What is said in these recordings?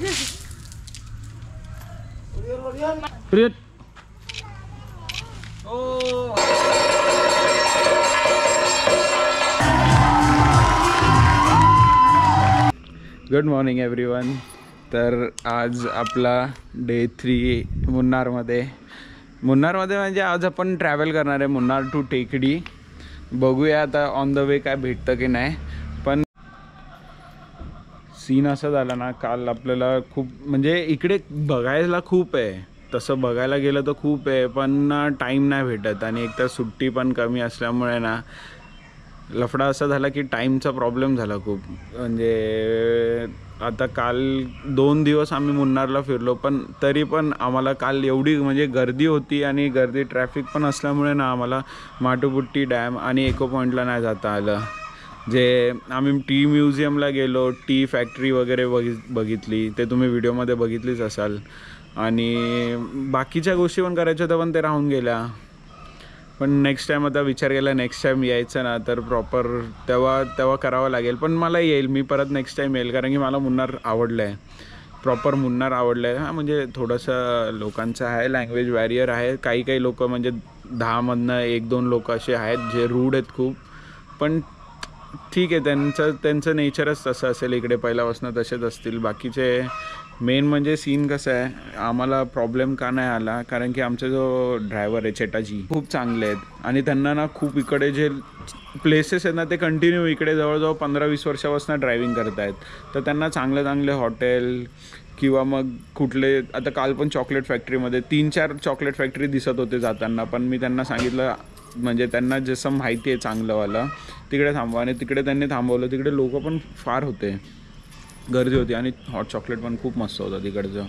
प्रियत good morning everyone. तर आज आपला डे 3 मुन्नारमध्ये म्हणजे आज आपण ट्रॅव्हल करणार आहे मुन्नार टू टेकडी. बघूया आता ऑन द वे काय भेटतं की नाही. पण सीन असं झाला ना, काल आपल्याला खूप म्हणजे इकडे बघायला खूप आहे, तसं बघायला गेलं तर खूप आहे, पण टाईम नाही भेटत आणि एकतर सुट्टी पण कमी असल्यामुळे ना लफडा असा झाला की टाईमचा प्रॉब्लेम झाला खूप. म्हणजे आता काल 2 दिवस आम्ही मुन्नारला फिरलो, पण तरी पण आम्हाला काल एवढी म्हणजे गर्दी होती आणि गर्दी ट्रॅफिक पण असल्यामुळे ना आम्हाला माटुपुट्टी डॅम आणि इको पॉईंटला नाही जाता आलं. जे आम्ही टी म्युझियमला गेलो, टी फॅक्टरी वगैरे बघितली, ते तुम्ही व्हिडिओमध्ये बघितलीच असाल. आणि बाकीच्या गोष्टी पण करायच्या होत्या पण ते राहून गेल्या. पण नेक्स्ट टाईम आता विचार केला, नेक्स्ट टाईम यायचं ना तर प्रॉपर तेव्हा करावं लागेल. पण मला येईल, मी परत नेक्स्ट टाईम येईल, कारण की मला मुन्नार आवडलं आहे, प्रॉपर मुन्नार आवडलं आहे. हां म्हणजे थोडंसं लोकांचं आहे, लँग्वेज बॅरियर आहे, काही लोक म्हणजे 10मधनं 1-2 लोक असे आहेत जे रूड आहेत खूप. पण ठीक आहे, त्यांचं नेचरच तसं असेल, इकडे पहिल्यापासून तसेच असतील. बाकीचे मेन म्हणजे सीन कसं आहे, आम्हाला प्रॉब्लेम का नाही आला, कारण की आमचा जो ड्रायव्हर आहे चेटाजी खूप चांगले आहेत आणि त्यांना ना खूप इकडे जे प्लेसेस आहेत ना ते कंटिन्यू इकडे जवळजवळ 15-20 वर्षापासून ड्रायव्हिंग करत आहेत. तर त्यांना चांगले हॉटेल किंवा मग कुठले, आता काल पण चॉकलेट फॅक्टरीमध्ये 3-4 चॉकलेट फॅक्टरी दिसत होते जाताना, पण मी त्यांना सांगितलं, म्हणजे त्यांना जसं माहिती आहे चांगलंवालं तिकडे थांबवा, आणि तिकडे त्यांनी थांबवलं. तिकडे लोक पण फार होते, गर्दी होती आणि हॉट चॉकलेट पण खूप मस्त होतं तिकडचं.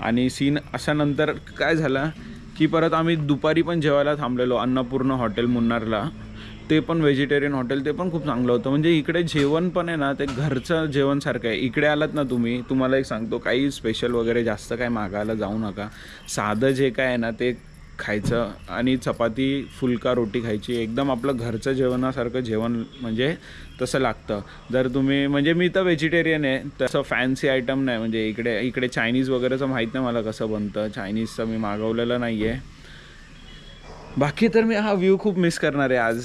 आणि सीन अशा नंतर काय झालं की परत आम्ही दुपारी पण जेवायला थांबलेलो अन्नपूर्ण हॉटेल मुन्नारला. ते पण व्हेजिटेरियन हॉटेल, ते पण खूप चांगलं होतं. म्हणजे इकडे जेवण पण आहे ना ते घरचं जेवणसारखं आहे. इकडे आलात ना तुम्हाला एक सांगतो, काही स्पेशल वगैरे जास्त काय मागायला जाऊ नका. साधं जे काय आहे ना ते खायचं आणि चपाती फुलका रोटी खायची. एकदम आपलं घरचं जेवणासारखं जेवण म्हणजे तसं लागतं. जर तुम्ही, म्हणजे मी तर व्हेजिटेरियन आहे, तसं फॅन्सी आयटम नाही. म्हणजे इकडे चायनीज वगैरेचं माहीत नाही मला कसं बनतं, चायनीजचं मी मागवलेलं नाही आहे. बाकी तर मी हा व्ह्यू खूप मिस करणार आहे आज.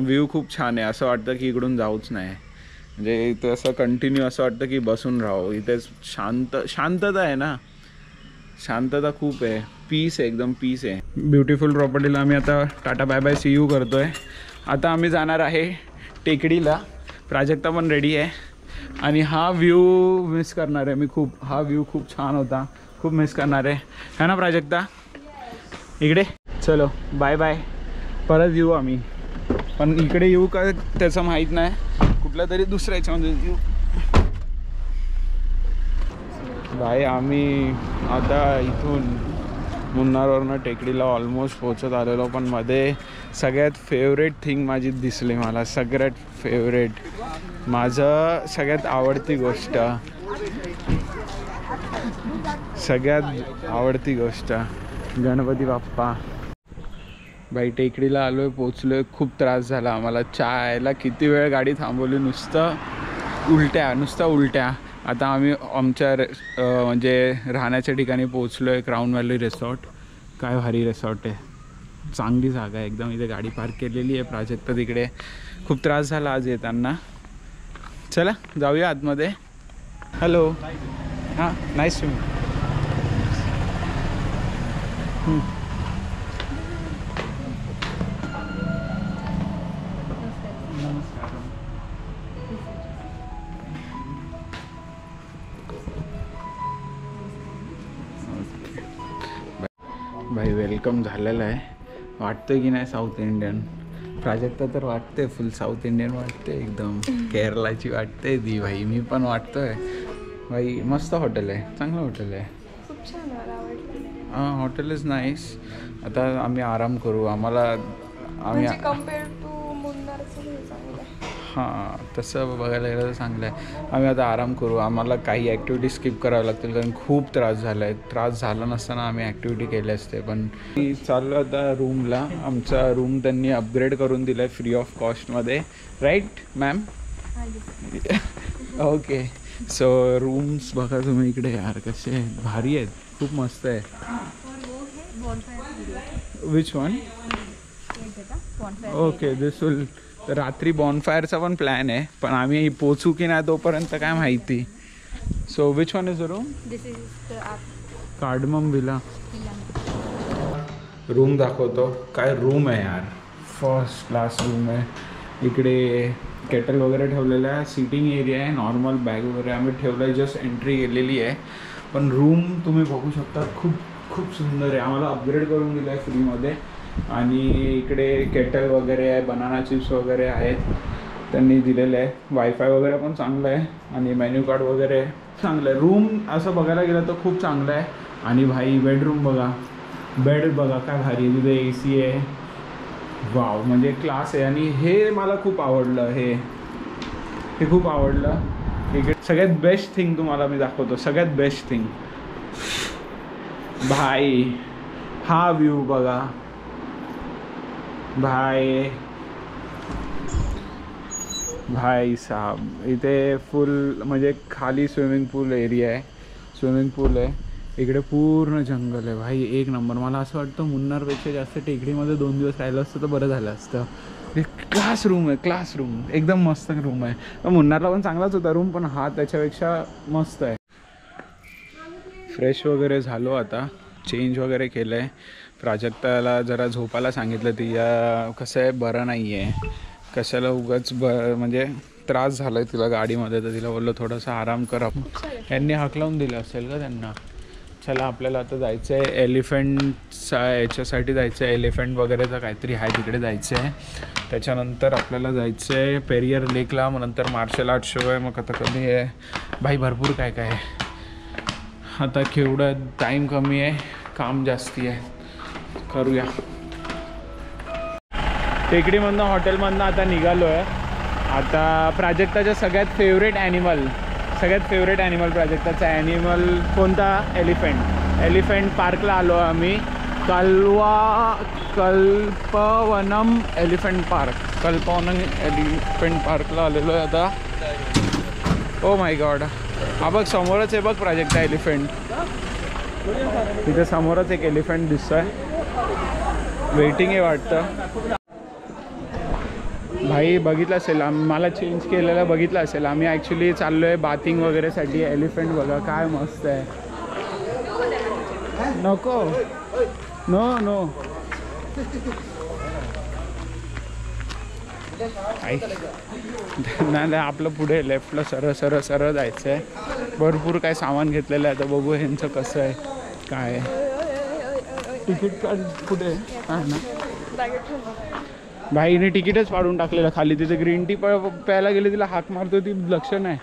व्ह्यू खूप छान आहे, असं वाटतं की इकडून जाऊच नाही. म्हणजे इथं असं कंटिन्यू असं वाटतं की बसून राहावं. इथे शांतता आहे ना, शांतता खूप आहे, पीस आहे, एकदम पीस आहे. ब्युटिफुल प्रॉपर्टीला आम्ही आता tata bye bye see you करतो आहे. आता आम्ही जाणार आहे टेकडीला. प्राजक्ता पण रेडी आहे आणि हा व्ह्यू मिस करणार आहे मी खूप. हा व्ह्यू खूप छान होता, खूप मिस करणार आहे ना प्राजक्ता. इकडे चलो बाय बाय, परत येऊ आम्ही. पण इकडे येऊ का त्याचं माहीत नाही, कुठल्या तरी दुसऱ्या याच्यामध्ये येऊ. बाय. आम्ही आता इथून मुन्नारवरनं टेकडीला ऑलमोस्ट पोहोचत आलेलो. पण मध्ये सगळ्यात फेवरेट थिंग माझी दिसली मला, सगळ्यात फेवरेट, माझं सगळ्यात आवडती गोष्ट, सगळ्यात आवडती गोष्ट, गणपती बाप्पा. बाई टेकडीला आलो आहे, पोचलो आहे. खूप त्रास झाला आम्हाला चायला, किती वेळ गाडी थांबवली, नुसतं उलट्या. आता आम्ही आमच्या म्हणजे राहण्याच्या ठिकाणी पोचलो आहे, क्राऊन व्हॅली रिसॉर्ट. काय भारी रिसॉर्ट आहे, चांगली जागा आहे एकदम. इथे गाडी पार्क केलेली आहे. प्राजक्ता तिकडे. खूप त्रास झाला आज येताना. चला जाऊया आतमध्ये. हॅलो, हां, नाईस टू मीट. भाई वेलकम झालेलं आहे. वाटतं की नाही साऊथ इंडियन. प्राजक्ता तर वाटते फुल साऊथ इंडियन वाटते, एकदम केरलाची वाटते ती. भाई मी पण वाटतोय. भाई मस्त हॉटेल आहे, चांगलं हॉटेल आहे, खूप छान, मला आवडलं. हां, हॉटेल इज नाईस. आता आम्ही आराम करू. आम्ही कम्पेअर टू मुन्नारचं चांगलं आहे. हां, तसं बघायला गेलं तर चांगलं आहे. आम्ही आता आराम करू. आम्हाला काही ॲक्टिव्हिटी स्किप करावं लागतील, कारण खूप त्रास झाला आहे. त्रास झाला नसताना आम्ही ॲक्टिव्हिटी केले असते. पण चाललो आता रूमला. आमचा रूम त्यांनी अपग्रेड करून दिला आहे फ्री ऑफ कॉस्टमध्ये, right ma'am? Okay. So rooms बघा तुम्ही इकडे यार कसे आहेत, भारी आहेत, खूप मस्त आहे. Which one? Okay this will. रात्री बॉनफायरचा पण प्लॅन आहे, पण आम्ही पोचू की नाही तोपर्यंत काय माहिती. So which one is a room? Cardamom villa. Room दाखवतो. काय रूम आहे यार, फर्स्ट क्लास रूम आहे. इकडे केटल वगैरे ठेवलेलं आहे, सीटिंग एरिया आहे, नॉर्मल बॅग वगैरे आम्ही ठेवलं आहे, जस्ट एंट्री केलेली आहे. पण रूम तुम्ही बघू शकता, खूप खूप सुंदर आहे. आम्हाला अपग्रेड करून दिलं आहे फ्रीमध्ये. आणि इकडे केटल वगैरे आहे, बनाना चिप्स वगैरे आहेत त्यांनी दिलेलं आहे. वायफाय वगैरे पण चांगलं आहे आणि मेन्यू कार्ड वगैरे चांगलं आहे. रूम असं बघायला गेलं तर खूप चांगलं आहे. आणि भाई बेडरूम बघा, बेड बघा काय भारी आहे, तिथे AC आहे. वाव, म्हणजे क्लास आहे. आणि हे मला खूप आवडलं, हे खूप आवडलं. इकडे सगळ्यात बेस्ट थिंग तुम्हाला मी दाखवतो, सगळ्यात बेस्ट थिंग भाई, हा व्ह्यू बघा भाई, भाई साहब. इथे फुल म्हणजे खाली स्विमिंग पूल एरिया आहे, स्विमिंग पूल आहे. इकडे पूर्ण जंगल आहे भाई, एक नंबर. मला असं वाटतं मुन्नारपेक्षा जास्त टेकडीमध्ये 2 दिवस राहिलं असतं तर बरं झालं असतं. क्लास रूम आहे, क्लास रूम, एकदम मस्त रूम आहे. मुन्नारला पण चांगलाच होता रूम, पण हा त्याच्यापेक्षा मस्त आहे. फ्रेश वगैरे झालो, आता चेंज वगैरे केलं आहे. प्राजक्ताला जरा झोपायला सांगितलं, ती कसं आहे बरं नाही आहे, कशाला उगाच म्हणजे त्रास झाला आहे तिला गाडीमध्ये, तर तिला बोललो थोडंसं आराम करा. यांनी हाकलावून दिलं असेल का त्यांना. चला आपल्याला आता जायचं आहे एलिफंटचा, याच्यासाठी जायचं आहे, एलिफंट वगैरेचं काहीतरी आहे तिकडे जायचं आहे. त्याच्यानंतर आपल्याला जायचं आहे पेरियर लेकला, मग नंतर मार्शल आर्ट शो आहे, मग आता कधी आहे भाई, भरपूर काय काय आहे. आता केवढं टाईम कमी आहे, काम जास्ती आहे, करूया. टेकडीमधनं हॉटेलमधनं आता निघालो आहे. आता प्राजक्ताच्या सगळ्यात फेवरेट ॲनिमल प्राजक्ताचा ॲनिमल कोणता? एलिफंट पार्कला आलो आम्ही. कल्पवनम एलिफंट पार्कला आलेलो आहे आता. ओ माय गॉड, हा बघ समोरच आहे बघ प्राजक्ता एलिफंट. तिथे समोरच एक एलिफंट दिसतोय, वेटिंग आहे वाटतं. भाई बघितलं असेल, मला चेंज केलेलं बघितलं असेल. आम्ही ॲक्च्युली चाललो आहे बाथिंग वगैरेसाठी. एलिफंट बघा काय मस्त आहे. नको, नो नाही, आपलं पुढे लेफ्टला सरळ जायचं आहे. भरपूर काय सामान घेतलेलं आहे, आता बघू ह्यांचं कसं आहे काय. तिकीट कार्ड कुठे आहे ना भाईने, तिकीटच पाडून टाकलेलं खाली. तिथे ग्रीन टी प्यायला गेले, तिला हाक मारतो ती, लक्ष नाही.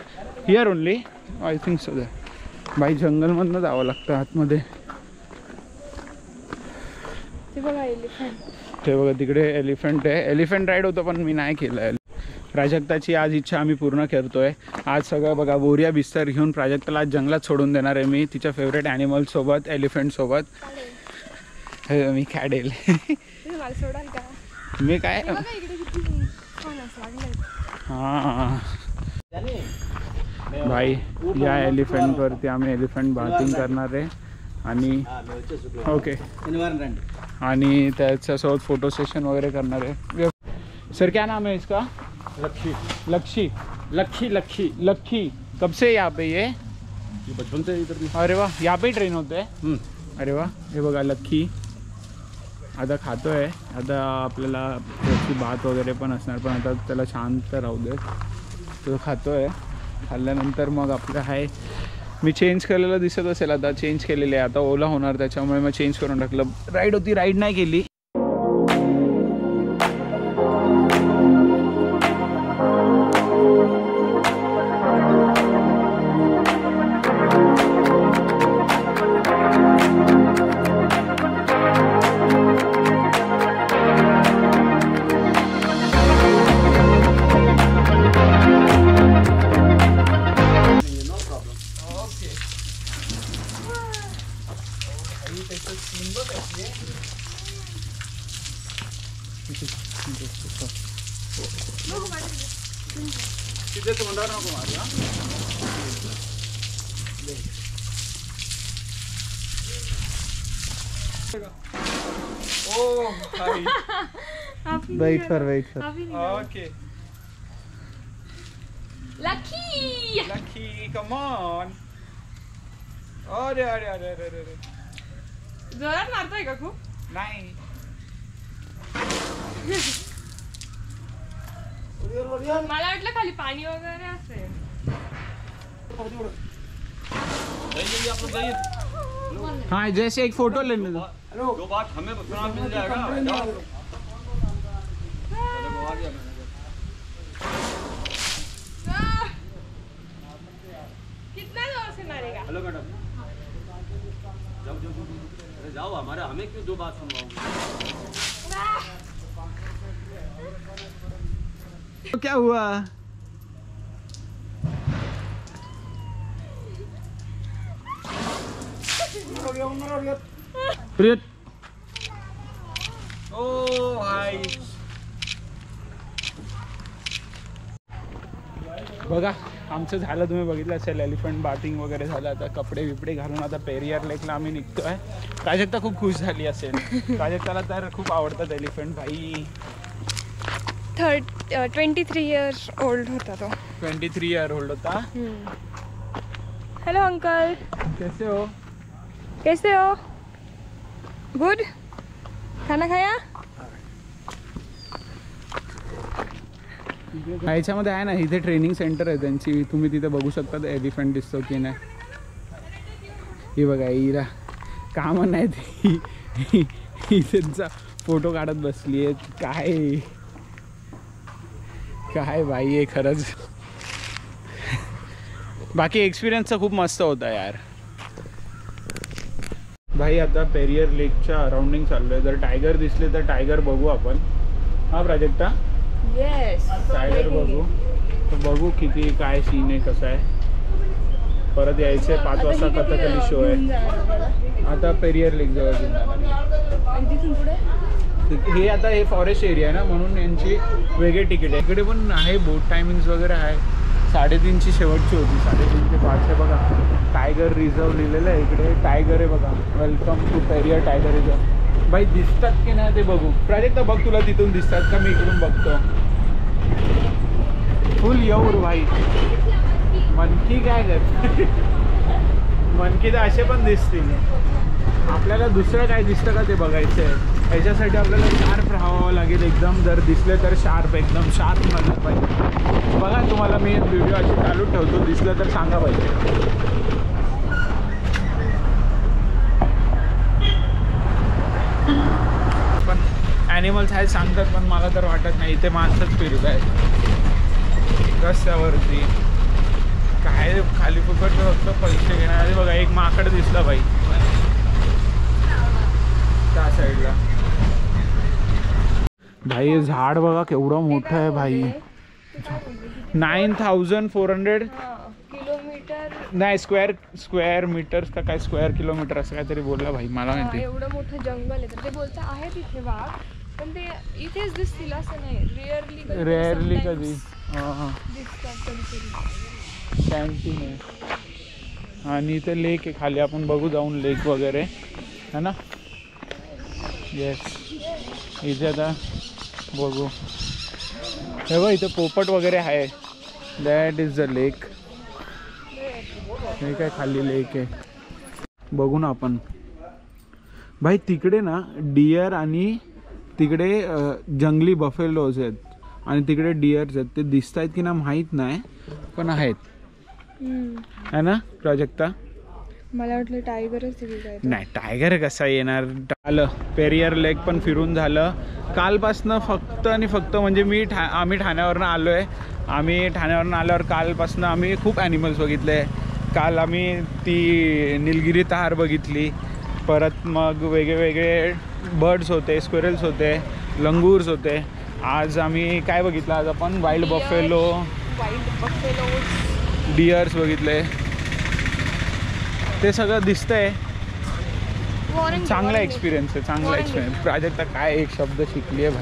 Here only I think so. भाई जंगलमधनं जावं लागतं आतमध्ये. ते बघा तिकडे एलिफंट आहे. एलिफंट राईड होतं पण मी नाही केलं आहे. प्राजक्ताची आज इच्छा आम्ही पूर्ण करतोय. आज सगळं बघा बोरिया बिस्तर घेऊन प्राजक्ताला आज जंगलात सोडून देणार आहे मी, तिच्या फेवरेट ॲनिमल सोबत, एलिफंट सोबत. मी काढेल. मी काय हां भाई, या एलिफंटवरती आम्ही एलिफंट बाथिंग करणार आहे. आणि ओके, आणि त्याच्यासोबत फोटो सेशन वगैरे करणार आहे. सर क्या नाम है इसका? लक्की. कब से यहाँ पे ये बचपन से इधर? अरे वाह, यहाँ पे ही ट्रेन होते हैं. अरे वाह, हे बघा लक्की आता खातोय. आता आपल्याला त्याची भात वगैरे पण असणार, पण आता त्याला शांत राहू दे. तो खातोय. खाल्ल्यानंतर मग आपलं आहे, मी चेंज केलेलं दिसत असेल, आता चेंज केलेले आहे. आता ओला होणार त्याच्यामुळे मग चेंज करून टाकलं. राईड होती, राईड नाही केली. तिथे तोंडावर नको मारूया. Oh, hi. Wait for. Okay. Lucky, come on. अरे अरे अरे अरे अरे. जोरात मारतोय का खूप? नाही. मला वाटलं खाली पाणी वगैरे असेल. हाँ जैसे एक फोटो लेने दो. दो बात हमें मिल जाएगा. कितना जोर से मारेगा? Hello madam. जाओ जाओ. अरे जाओ हमारा हमें क्यों दो बात सुनवाओगे? तो क्या हुआ? प्रियत. ओ हाय. बघा आमचं झालं, तुम्ही बघितलं असेल एलिफंट बाथिंग वगैरे झालं. आता कपडे बिपडे घालून आता पेरियर लेकला आम्ही निघतोय. प्राजक्ता खूप खुश झाली असेल. प्राजक्ताला तर खूप आवडतात एलिफंट. भाई 23 years old होता तो. 23 ईयर ओल्ड होता. हेलो अंकल, कैसे हो? कैसे हो? गुड. खाना खाया? ह्याच्यामध्ये आहे ना, इथे ट्रेनिंग सेंटर आहे त्यांची. तुम्ही तिथे बघू शकता एलिफंट दिसतो की नाही. ही बघा हिरा कामं नाही ती त्यांचा फोटो काढत बसली आहे. काय बाई आहे खरंच. बाकी एक्सपिरियन्स तर खूप मस्त होता यार. भाई आता पेरियर लेकच्या अराउंडिंग चाललो आहे. जर टायगर दिसले तर टायगर बघू आपण. हा प्राजक्ता येस. टायगर बघू किती काय सीन आहे, कसं आहे. परत यायचे 5 वाजता कथकली शो आहे. आता पेरियर लेक जवळ हे आता हे फॉरेस्ट एरिया आहे ना, म्हणून यांची वेगळी तिकीट आहे. इकडे पण आहे बोट टायमिंग्स वगैरे आहे. 3:30ची शेवटची होती, 3:30 ते 5 आहे. बघा टायगर रिझर्व लिहिलेलं आहे इकडे. टायगर आहे बघा, welcome to Periyar tiger reserve. भाई दिसतात की नाही ते बघू. प्राजक्ता बघ तुला तिथून दिसतात का? मी इकडून बघतो. फुल येऊर भाई. मनकी काय कर मनकी तर असे पण दिसतील. आपल्याला दुसरं काय दिसतं का ते बघायचं आहे. याच्यासाठी आपल्याला शार्प राहावं लागेल एकदम. जर दिसले तर शार्प, एकदम शार्प म्हणलं पाहिजे. बघा तुम्हाला मी व्हिडिओ अशी चालू ठेवतो, दिसलं तर सांगा पाहिजे. पण ॲनिमल्स आहेत सांगतात, पण मला तर वाटत नाही. इथे माणसंच फिरत आहेत रस्त्यावरती. काय खाली फुकट फक्त पैसे घेणार. बघा एक माकड दिसला भाई त्या साईडला. भाई झाड बघा केवढं मोठं आहे भाई. 9400 किलोमीटर नाही स्क्वेअर मीटर्स का काय, स्क्वेअर किलोमीटर असं काहीतरी बोलला भाई. मला माहिती एवढं मोठं जंगल आहे. तर ते बोलता आहे तिथे वाघ, पण ते इथेच दिसतील असं नाही. रेअरली कधी दिसतात कधीतरी. कॅन्टीन आहे आणि इथे लेक आहे खाली. आपण बघू जाऊन लेक वगैरे है ना. येस इथे आता बघू. हे बघ इथे पोपट वगैरे आहे. दॅट इज द लेक. हे काय खाली लेक आहे. बघू ना आपण. भाई तिकडे ना डिअर आणि तिकडे जंगली बफेलोज आहेत आणि तिकडे डिअर्स आहेत. ते दिसत आहेत की ना माहीत नाही, पण आहेत है ना प्राजक्ता. मला वाटलं टायगरच नाही, टायगर कसा येणार. आलं पेरियर लेक पण फिरून झालं कालपासनं. फक्त आणि फक्त म्हणजे आम्ही ठाण्यावरनं आलो आहे. आम्ही ठाण्यावरनं आल्यावर कालपासनं आम्ही खूप ॲनिमल्स बघितले. काल आम्ही ती निलगिरी तार बघितली. परत मग वेगळे बर्ड्स होते, स्क्वेरल्स होते, लंगूर्स होते. आज आम्ही काय बघितलं? आज आपण वाईल्ड बफेलो, डिअर्स बघितले. ते सगळं दिसतंय. चांगला एक्सपिरियन्स आहे, चांगला एक्सपिरियन्स. प्राजक्ता काय एक शब्द शिकली आहे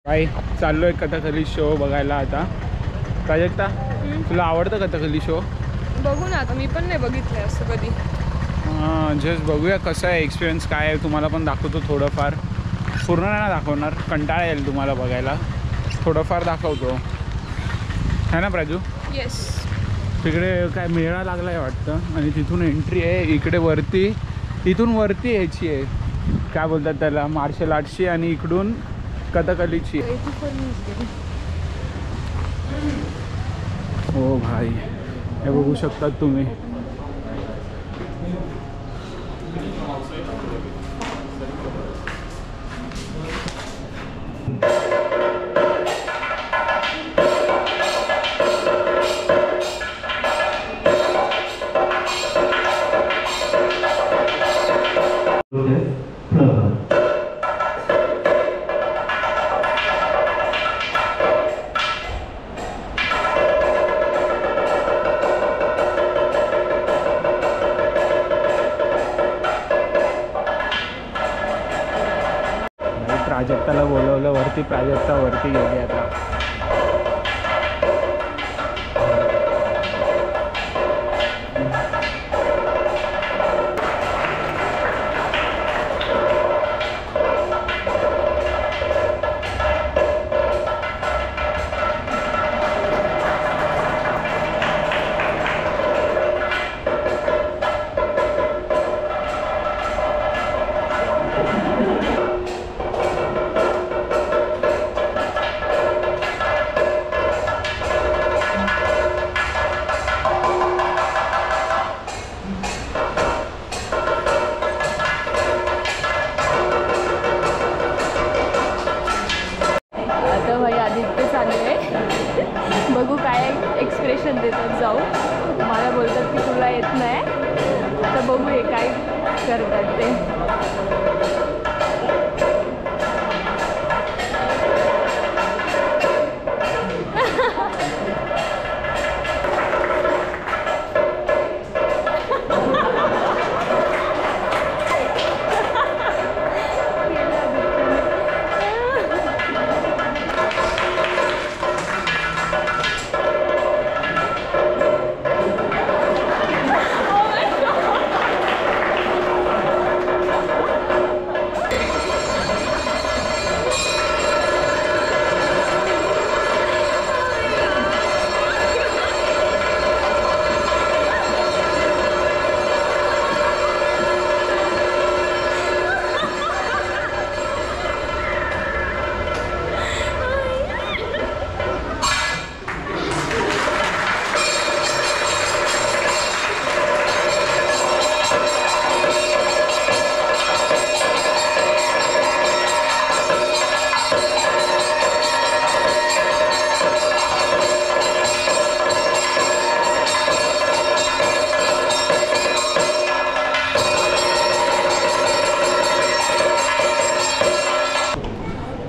भाई. चाललो आहे कथकली शो बघायला आता. प्राजक्ता तुला आवडतं कथकली शो? बघू ना आता, मी पण नाही बघितलंय असं कधी. जस्ट बघूया कसं आहे एक्सपिरियन्स काय आहे. तुम्हाला पण दाखवतो थोडंफार, पूर्ण नाही दाखवणार, कंटाळा येईल तुम्हाला बघायला, थोडंफार दाखवतो है ना प्राजू. येस. तिकडे काय मेळा लागला आहे वाटतं आणि तिथून एंट्री आहे. इकडे वरती, इथून वरती यायची आहे, काय बोलतात त्याला, मार्शल आर्टची, आणि इकडून कथकलीची. हो भाई, हे बघू शकतात तुम्ही. प्राजक्ताला बोलवलं वरती, प्राजक्ता वरती गेली आता. बघू काय एक्सप्रेशन देतात. जाऊ, मला बोलतात की तुला येत नाही, आता बघू हे काय करतात ते.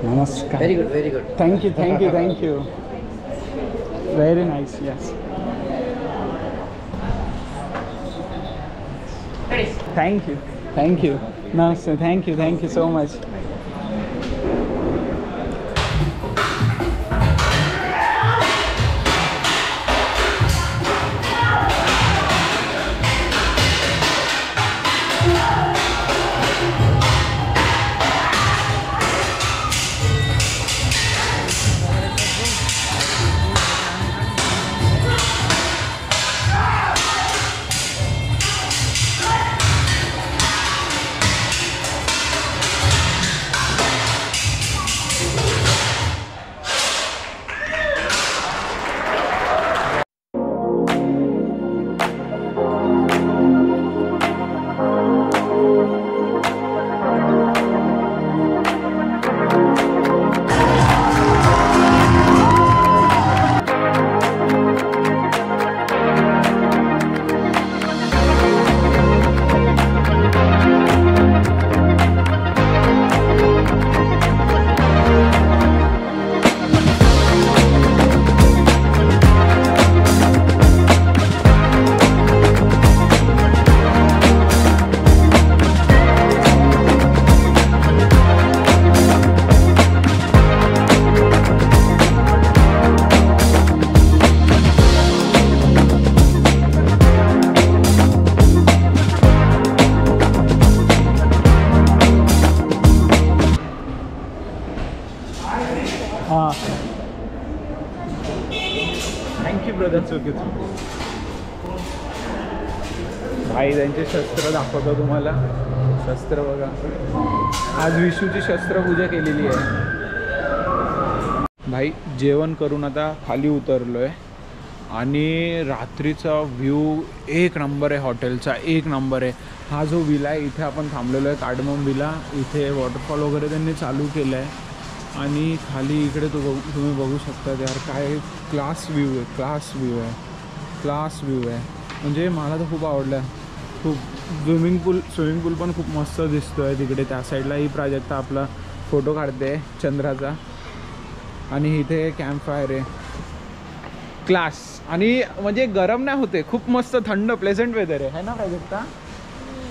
Namaskar. Very good, very good. Thank you, thank you, thank you. Very nice, yes. Thank you, thank you. Namaste, thank you so much. चुकीचं. भाई त्यांचे शस्त्र दाखवतो तुम्हाला. शस्त्र बघा. आज विशूची शस्त्रपूजा केलेली आहे. भाई जेवण करून आता खाली उतरलो आहे आणि रात्रीचा व्ह्यू एक नंबर आहे. हॉटेलचा एक नंबर आहे. हा जो विला आहे इथे आपण थांबलेलो आहे, कार्डमम विला. इथे वॉटरफॉल वगैरे त्यांनी चालू केलं आहे आणि खाली इकडे तुम्ही बघू शकता यार काय क्लास व्ह्यू आहे. क्लास व्ह्यू आहे. म्हणजे मला तर खूप आवडलं. खूप स्विमिंग पूल पण खूप मस्त दिसतो आहे तिकडे. त्या साईडला ही प्राजक्ता आपला फोटो काढते चंद्राचा आणि इथे कॅम्प फायर आहे. क्लास. आणि म्हणजे गरम नाही होते, खूप मस्त थंड प्लेझंट वेदर आहे ना प्राजक्ता.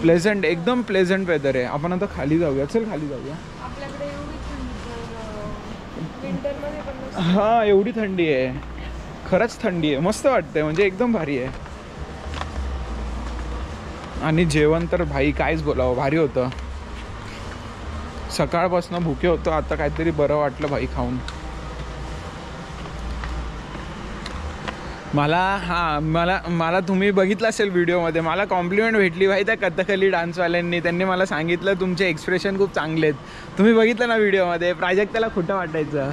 प्लेझंट, एकदम प्लेझंट वेदर आहे. आपण आता खाली जाऊया. चल खाली जाऊया. आपल्याकडे एवढी थंडी विंटरमध्ये पण हां एवढी थंडी आहे. खरंच थंडी आहे. मस्त वाटतंय म्हणजे एकदम भारी आहे. आणि जेवण तर भाई कायच बोलावं, भारी होतं. सकाळपासून भुके होतो, आता काहीतरी बरं वाटलं भाई खाऊन. मला तुम्ही बघितलं असेल व्हिडिओमध्ये, मला कॉम्प्लिमेंट भेटली भाई त्या कथकली डान्सवाल्यांनी. त्यांनी मला सांगितलं तुमचे एक्सप्रेशन खूप चांगले आहेत. तुम्ही बघितलं ना व्हिडिओमध्ये. प्राजक्ताला खोटं वाटायचं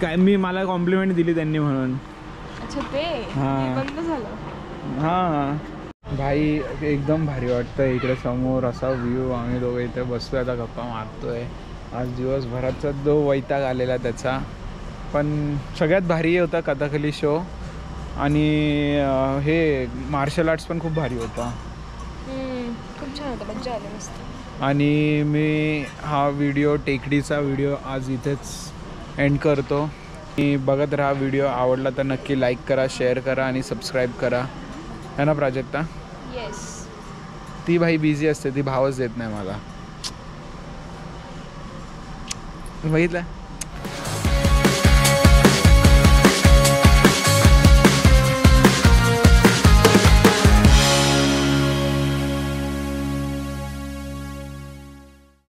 काय, मला कॉम्प्लिमेंट दिली त्यांनी म्हणून. अच्छा ते हां. बंद झालं. हां भाई एकदम भारी वाटतं इकडे समोर असा व्ह्यू. आम्ही दोघं इथे बसतोय आता गप्पा मारतोय. आज दिवसभराचा जो वैताग आलेला त्याचा, पण सगळ्यात भारी होता कथकली शो. आणि हे मार्शल आर्ट्स पण खूप भारी होता. खूप छान होतं, मज्जा आली मस्त. आणि मी हा व्हिडिओ टेकडीचा व्हिडिओ आज इथेच एंड करतो. आणि बघत राहा. व्हिडिओ आवडला तर नक्की लाईक करा, शेअर करा आणि सबस्क्राईब करा. है ना प्राजक्ता. येस. ती भाई बिझी असते, ती भावच देत नाही मला. बघितलं.